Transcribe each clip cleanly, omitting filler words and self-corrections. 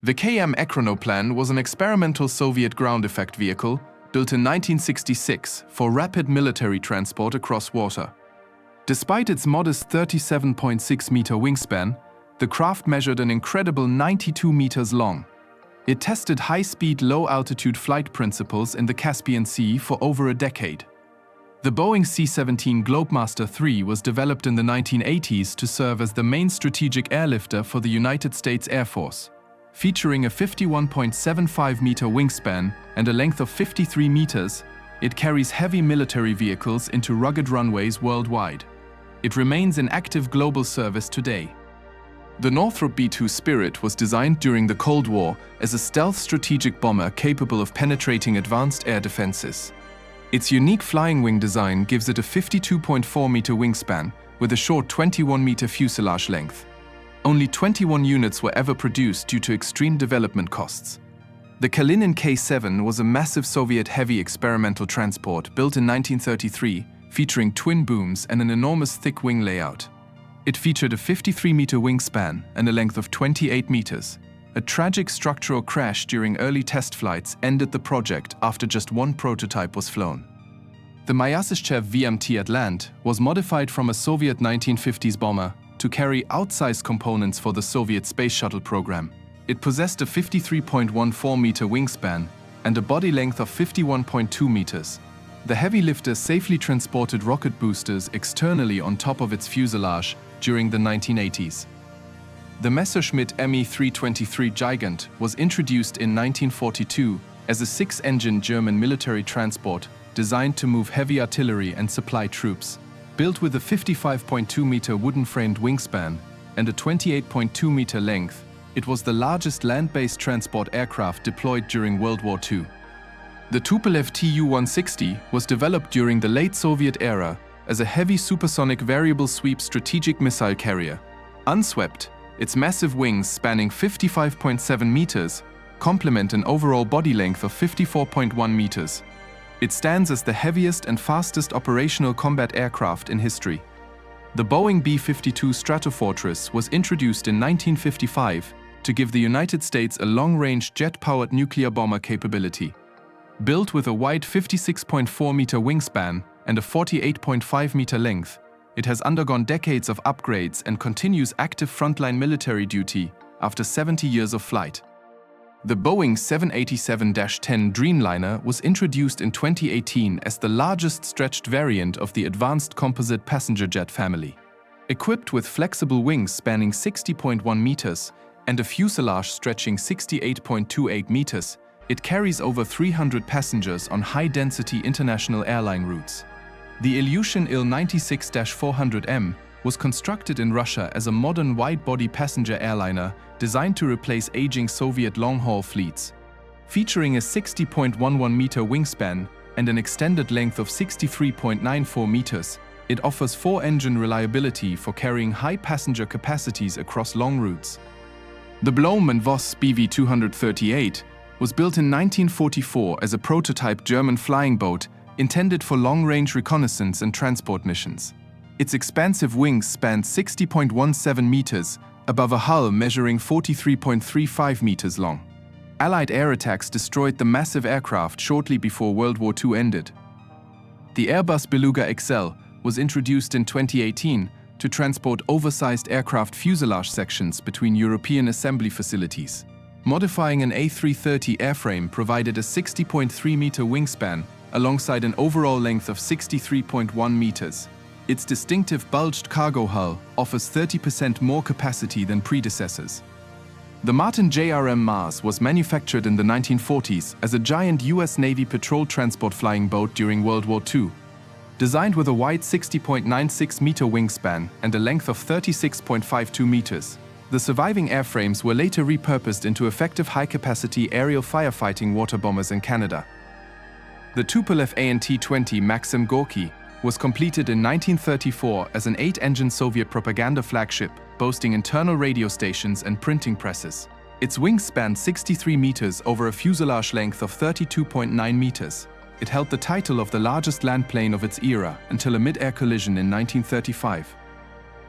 The KM Ekranoplan was an experimental Soviet ground effect vehicle built in 1966 for rapid military transport across water. Despite its modest 37.6-meter wingspan, the craft measured an incredible 92 meters long. It tested high-speed, low-altitude flight principles in the Caspian Sea for over a decade. The Boeing C-17 Globemaster III was developed in the 1980s to serve as the main strategic airlifter for the United States Air Force. Featuring a 51.75-meter wingspan and a length of 53 meters, it carries heavy military vehicles into rugged runways worldwide. It remains in active global service today. The Northrop B-2 Spirit was designed during the Cold War as a stealth strategic bomber capable of penetrating advanced air defenses. Its unique flying wing design gives it a 52.4-meter wingspan with a short 21-meter fuselage length. Only 21 units were ever produced due to extreme development costs. The Kalinin K-7 was a massive Soviet heavy experimental transport built in 1933, featuring twin booms and an enormous thick wing layout. It featured a 53-meter wingspan and a length of 28 meters. A tragic structural crash during early test flights ended the project after just one prototype was flown. The Myasishchev VMT Atlant was modified from a Soviet 1950s bomber to carry outsized components for the Soviet space shuttle program. It possessed a 53.14-meter wingspan and a body length of 51.2 meters. The heavy lifter safely transported rocket boosters externally on top of its fuselage during the 1980s. The Messerschmitt Me-323 Gigant was introduced in 1942 as a six-engine German military transport designed to move heavy artillery and supply troops. Built with a 55.2-meter wooden-framed wingspan and a 28.2-meter length, it was the largest land-based transport aircraft deployed during World War II. The Tupolev Tu-160 was developed during the late Soviet era as a heavy supersonic variable sweep strategic missile carrier. Unswept, its massive wings spanning 55.7 meters complement an overall body length of 54.1 meters. It stands as the heaviest and fastest operational combat aircraft in history. The Boeing B-52 Stratofortress was introduced in 1955 to give the United States a long-range jet-powered nuclear bomber capability. Built with a wide 56.4-meter wingspan and a 48.5-meter length, it has undergone decades of upgrades and continues active frontline military duty after 70 years of flight. The Boeing 787-10 Dreamliner was introduced in 2018 as the largest stretched variant of the advanced composite passenger jet family. Equipped with flexible wings spanning 60.1 meters and a fuselage stretching 68.28 meters, it carries over 300 passengers on high-density international airline routes. The Ilyushin Il-96-400M was constructed in Russia as a modern wide-body passenger airliner designed to replace aging Soviet long-haul fleets. Featuring a 60.11-meter wingspan and an extended length of 63.94 meters, it offers four-engine reliability for carrying high passenger capacities across long routes. The Blohm & Voss BV-238 was built in 1944 as a prototype German flying boat intended for long-range reconnaissance and transport missions. Its expansive wings spanned 60.17 meters above a hull measuring 43.35 meters long. Allied air attacks destroyed the massive aircraft shortly before World War II ended. The Airbus Beluga XL was introduced in 2018 to transport oversized aircraft fuselage sections between European assembly facilities. Modifying an A330 airframe provided a 60.3-meter wingspan alongside an overall length of 63.1 meters. Its distinctive bulged cargo hull offers 30% more capacity than predecessors. The Martin JRM Mars was manufactured in the 1940s as a giant US Navy patrol transport flying boat during World War II. Designed with a wide 60.96-meter wingspan and a length of 36.52 meters, the surviving airframes were later repurposed into effective high-capacity aerial firefighting water bombers in Canada. The Tupolev AN-T-20 Maxim Gorky was completed in 1934 as an 8-engine Soviet propaganda flagship, boasting internal radio stations and printing presses. Its wings spanned 63 meters over a fuselage length of 32.9 meters. It held the title of the largest land plane of its era until a mid-air collision in 1935.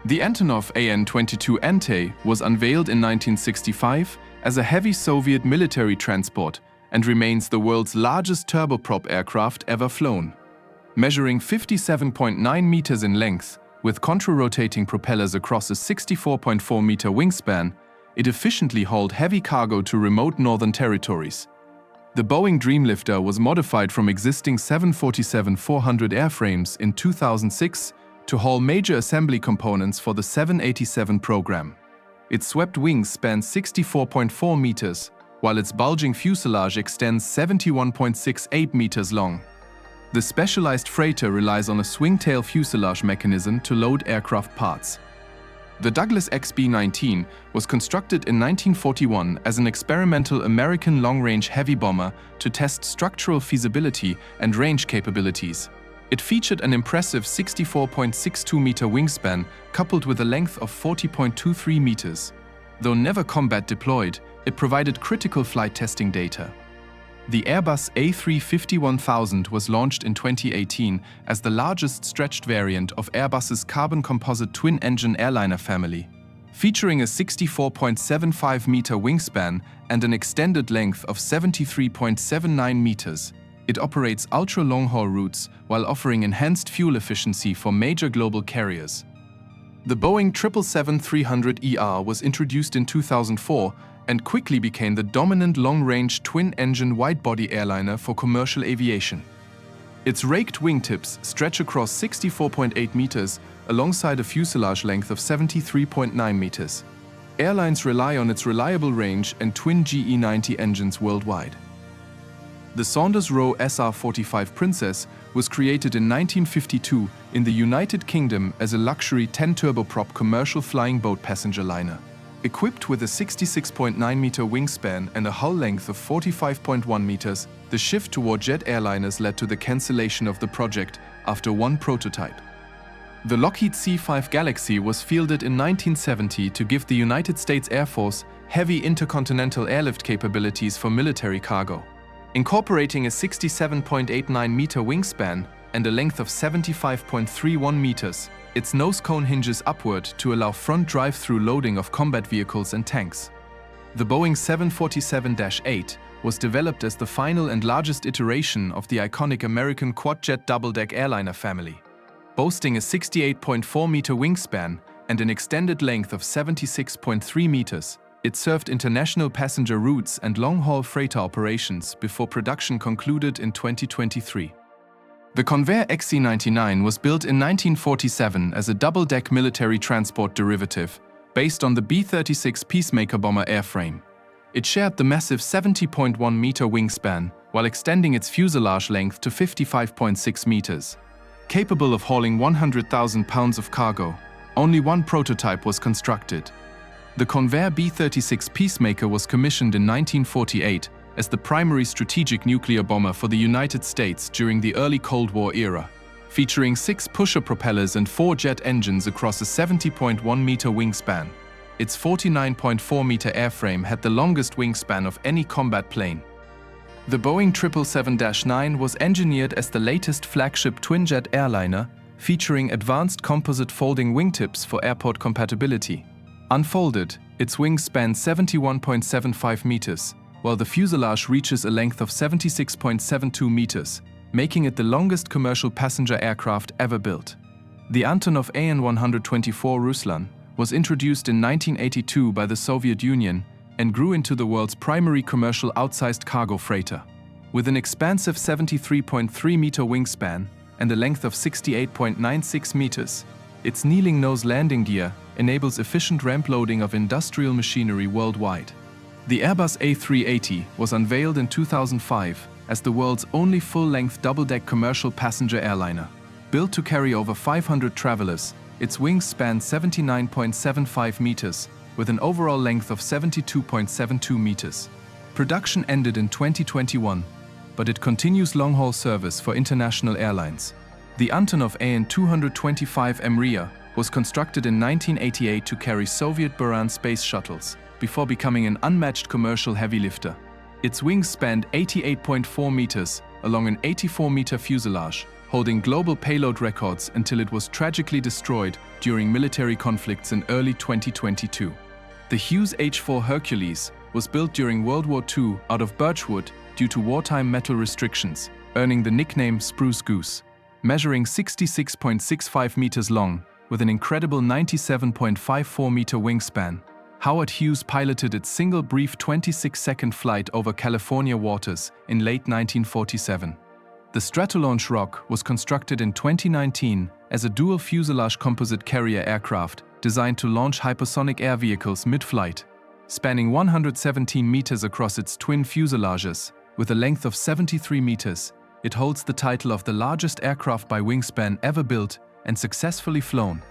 The Antonov AN-22 Ante was unveiled in 1965 as a heavy Soviet military transport and remains the world's largest turboprop aircraft ever flown. Measuring 57.9 meters in length, with contra-rotating propellers across a 64.4-meter wingspan, it efficiently hauled heavy cargo to remote northern territories. The Boeing Dreamlifter was modified from existing 747-400 airframes in 2006 to haul major assembly components for the 787 program. Its swept wings span 64.4 meters, while its bulging fuselage extends 71.68 meters long. The specialized freighter relies on a swing-tail fuselage mechanism to load aircraft parts. The Douglas XB-19 was constructed in 1941 as an experimental American long-range heavy bomber to test structural feasibility and range capabilities. It featured an impressive 64.62-meter wingspan coupled with a length of 40.23 meters. Though never combat deployed, it provided critical flight testing data. The Airbus A350-1000 was launched in 2018 as the largest stretched variant of Airbus's carbon composite twin-engine airliner family. Featuring a 64.75-meter wingspan and an extended length of 73.79 meters, it operates ultra-long-haul routes while offering enhanced fuel efficiency for major global carriers. The Boeing 777-300ER was introduced in 2004 and quickly became the dominant long-range twin-engine wide-body airliner for commercial aviation. Its raked wingtips stretch across 64.8 meters alongside a fuselage length of 73.9 meters. Airlines rely on its reliable range and twin GE90 engines worldwide. The Saunders-Roe SR-45 Princess was created in 1952 in the United Kingdom as a luxury 10-turboprop commercial flying boat passenger liner. Equipped with a 66.9-meter wingspan and a hull length of 45.1 meters, the shift toward jet airliners led to the cancellation of the project after one prototype. The Lockheed C-5 Galaxy was fielded in 1970 to give the United States Air Force heavy intercontinental airlift capabilities for military cargo. Incorporating a 67.89-meter wingspan and a length of 75.31 meters, its nose cone hinges upward to allow front drive-through loading of combat vehicles and tanks. The Boeing 747-8 was developed as the final and largest iteration of the iconic American quad-jet double-deck airliner family. Boasting a 68.4-meter wingspan and an extended length of 76.3 meters, it served international passenger routes and long-haul freighter operations before production concluded in 2023. The Convair XC-99 was built in 1947 as a double-deck military transport derivative, based on the B-36 Peacemaker bomber airframe. It shared the massive 70.1-meter wingspan, while extending its fuselage length to 55.6 meters. Capable of hauling 100,000 pounds of cargo, only one prototype was constructed. The Convair B-36 Peacemaker was commissioned in 1948 as the primary strategic nuclear bomber for the United States during the early Cold War era, featuring 6 pusher propellers and 4 jet engines across a 70.1-meter wingspan. Its 49.4-meter airframe had the longest wingspan of any combat plane. The Boeing 777-9 was engineered as the latest flagship twin-jet airliner, featuring advanced composite folding wingtips for airport compatibility. Unfolded, its wings span 71.75 meters, while the fuselage reaches a length of 76.72 meters, making it the longest commercial passenger aircraft ever built. The Antonov An-124 Ruslan was introduced in 1982 by the Soviet Union and grew into the world's primary commercial outsized cargo freighter. With an expansive 73.3-meter wingspan and a length of 68.96 meters, its kneeling nose landing gear enables efficient ramp loading of industrial machinery worldwide. The Airbus A380 was unveiled in 2005 as the world's only full-length double-deck commercial passenger airliner. Built to carry over 500 travelers, its wings span 79.75 meters, with an overall length of 72.72 meters. Production ended in 2021, but it continues long-haul service for international airlines. The Antonov An-225 Mriya was constructed in 1988 to carry Soviet Buran space shuttles, before becoming an unmatched commercial heavy lifter. Its wings spanned 88.4 meters along an 84-meter fuselage, holding global payload records until it was tragically destroyed during military conflicts in early 2022. The Hughes H-4 Hercules was built during World War II out of birchwood due to wartime metal restrictions, earning the nickname Spruce Goose. Measuring 66.65 meters long, with an incredible 97.54-meter wingspan, Howard Hughes piloted its single brief 26-second flight over California waters in late 1947. The Stratolaunch Rock was constructed in 2019 as a dual-fuselage composite carrier aircraft designed to launch hypersonic air vehicles mid-flight. Spanning 117 meters across its twin fuselages, with a length of 73 meters, it holds the title of the largest aircraft by wingspan ever built and successfully flown.